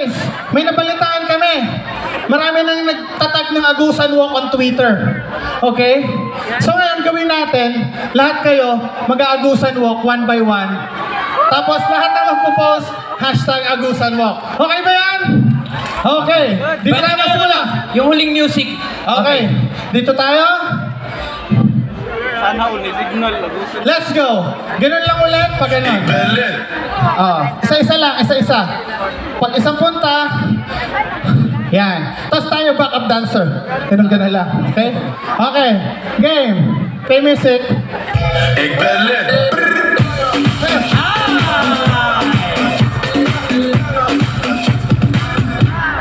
guys, may nabalitaan kami. Marami nang nagtatag ng Agusan Walk on Twitter. Okay? So ngayon gawin natin, lahat kayo mag-Agusan Walk one by one. Tapos lahat na magpo-post, #Agusan Walk. Okay ba yan? Okay. Dito tayo masimula. Yung huling music. Okay. Dito tayo. Sana uli signal. Let's go. Ganun lang ulit pag ganun. Isa-isa lang, isa-isa. Pag isang punta, yan. Tapos tayo backup dancer. Ganun lang. Okay? Okay. Game. Play music. Ik ben lid.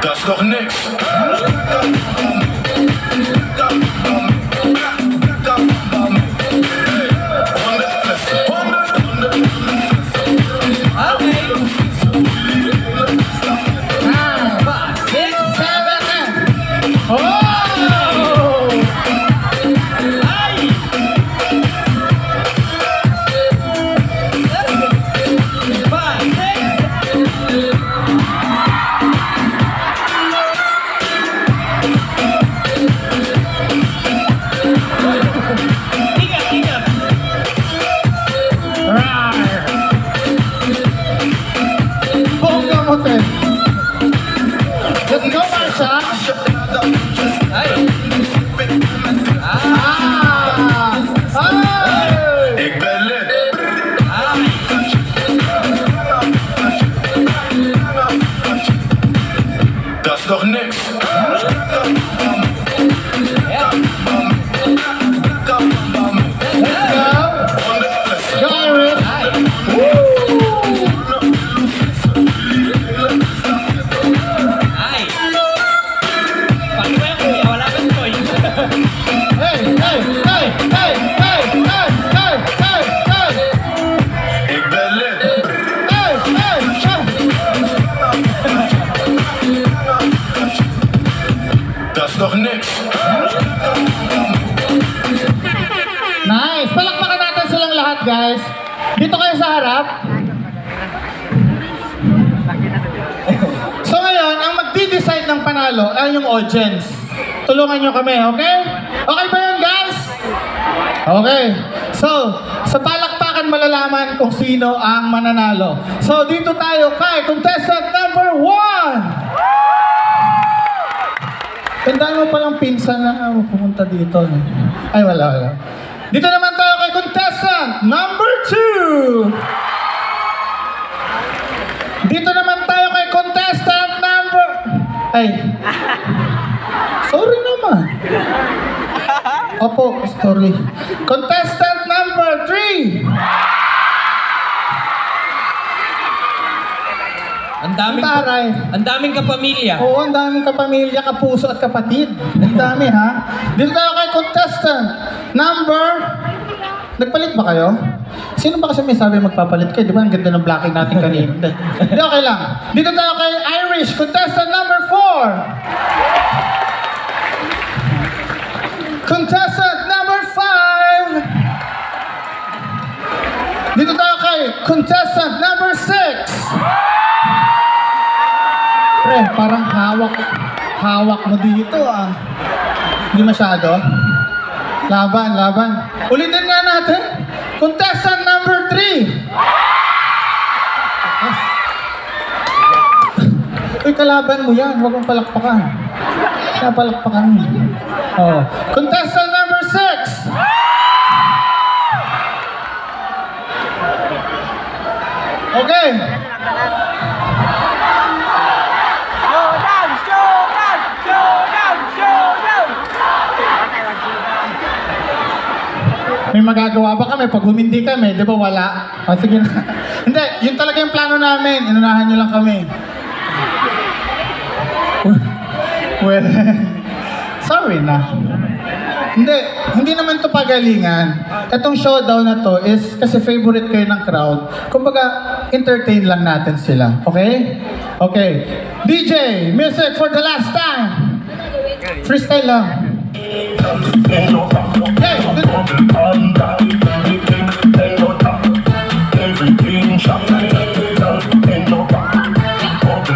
Dat is toch niks? Let's go, Marsha! Ik ben lid. Dat is toch niks? Nog niks. Nice! Palakpakan natin silang lahat, guys. Dito kayo sa harap. So ngayon, ang magdi-decide ng panalo ay yung audience. Tulungan nyo kami, okay? Okay ba yun, guys? Okay. So, sa palakpakan malalaman kung sino ang mananalo. So, dito tayo kay contestant number 1! Tandaan mo palang pinsan na pumunta dito. No? Ay, wala. Dito naman tayo kay contestant number 2. Dito naman tayo kay contestant number... Ay. Sorry naman. Opo, sorry. Contestant number 3. Ang daming kapamilya. Oo, ang daming kapamilya, kapuso at kapatid. Ang dami, ha? Dito tayo kay contestant number... Nagpalit ba kayo? Sino ba kasi may sabi magpapalit kayo? Di ba ang ganda ng blocking natin kanina? Hindi, okay lang. Dito tayo kay Irish, contestant number 4. Contestant number 5. Dito tayo kay contestant number 6. Pre, parang hawak mo dito ah. Hindi masyado. Laban. Ulitin nga natin. Contestant number 3. Uy, kalaban mo yan. Huwag mong palakpakan. Kaya palakpakan mo. Oh. Contestant number 6. Okay. May magagawa ba kami pag humindi kami? Di ba wala? O sige na. Hindi, yun talaga yung plano namin. Inunahan nyo lang kami. Well, sorry na. Hindi naman to pagalingan. Itong showdown na to is kasi favorite kayo ng crowd. Kumbaga, entertain lang natin sila. Okay? Okay. DJ, music for the last time. Freestyle lang. Hey,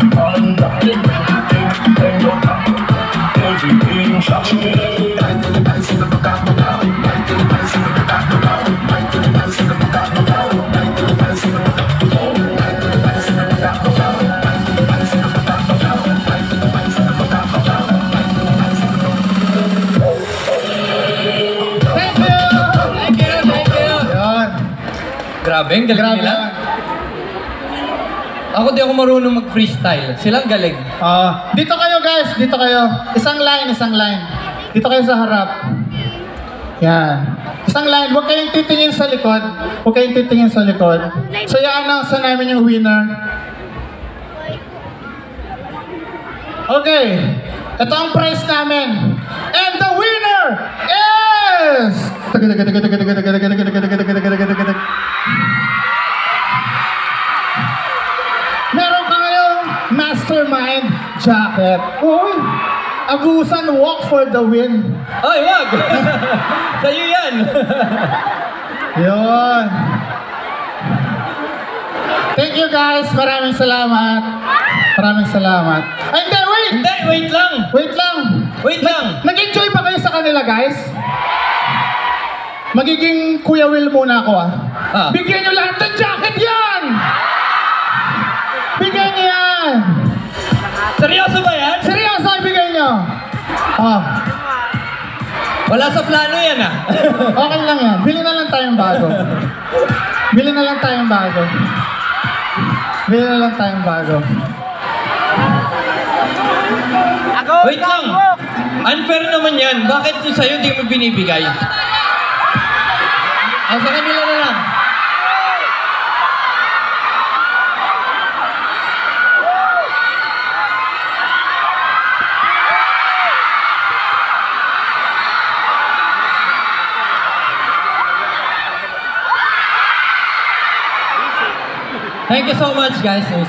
good. Everything shot you. Thank you! Thank you, thank you. Yun. Grabe, ang galing Grabe. nila. Ako di ako marunong mag-freestyle. Silang galing. Dito kayo guys, dito kayo. Isang line, isang line. Dito kayo sa harap. Yan. Isang line, huwag kayong titingin sa likod. Huwag kayong titingin sa likod. So i-announce na namin yung winner. Okay. Ito ang prize namin. And the winner is... Meron ka ngayong Mastermind jacket. Uy! Agusan, walk for the win. Ay, wag! Sa'yo yan! Yun. Thank you guys. Maraming salamat. Maraming salamat. Ay, hindi, wait! Hindi, wait lang! Wait lang. Wait lang! Nag-enjoy ba kayo sa kanila, guys? Magiging Kuya Will muna ako, ah. Bigyan nyo lahat ng jacket yan! Bigyan nyo yan! Seryoso ba yan? Seryoso, ibigay nyo. Wala sa plano yan ah. Okay lang yan. Bili na lang tayong bago. Bili na lang tayong bago. Bili na lang tayong bago. Wait lang! Unfair naman yan. Bakit yung sa'yo di mo binibigay? Sa kanila na lang. Thank you so much, guys. Ay,